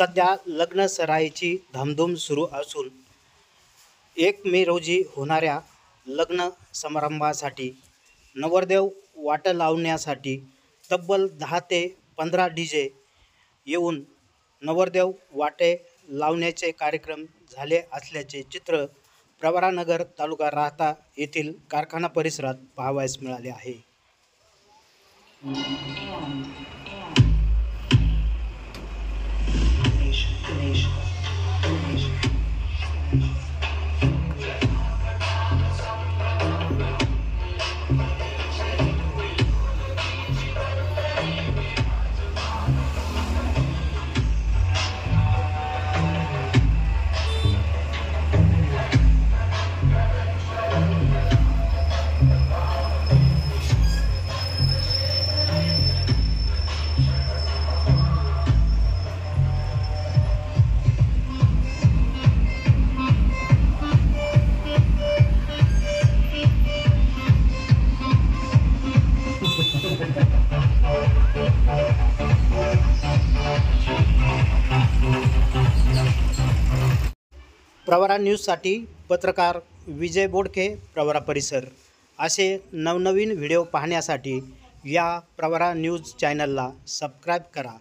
सध्या लग्न सराईची धामधूम सुरू असून 1 मे रोजी होणाऱ्या लग्न समारंभासाठी नवरदेव वाट लावण्यासाठी तब्बल 10 ते 15 DJ येऊन नवरदेव वाटे लावण्याचे कार्यक्रम झाले असल्याचे चित्र प्रवरानगर तालुका राहता येथील कारखाना परिसरात पाहावयास मिळाले आहे। प्रवरा न्यूजसाठी पत्रकार विजय बोडके, प्रवरा परिसर। असे नवनवीन व्हिडिओ पाहण्यासाठी या प्रवरा न्यूज चॅनलला सबस्क्राईब करा।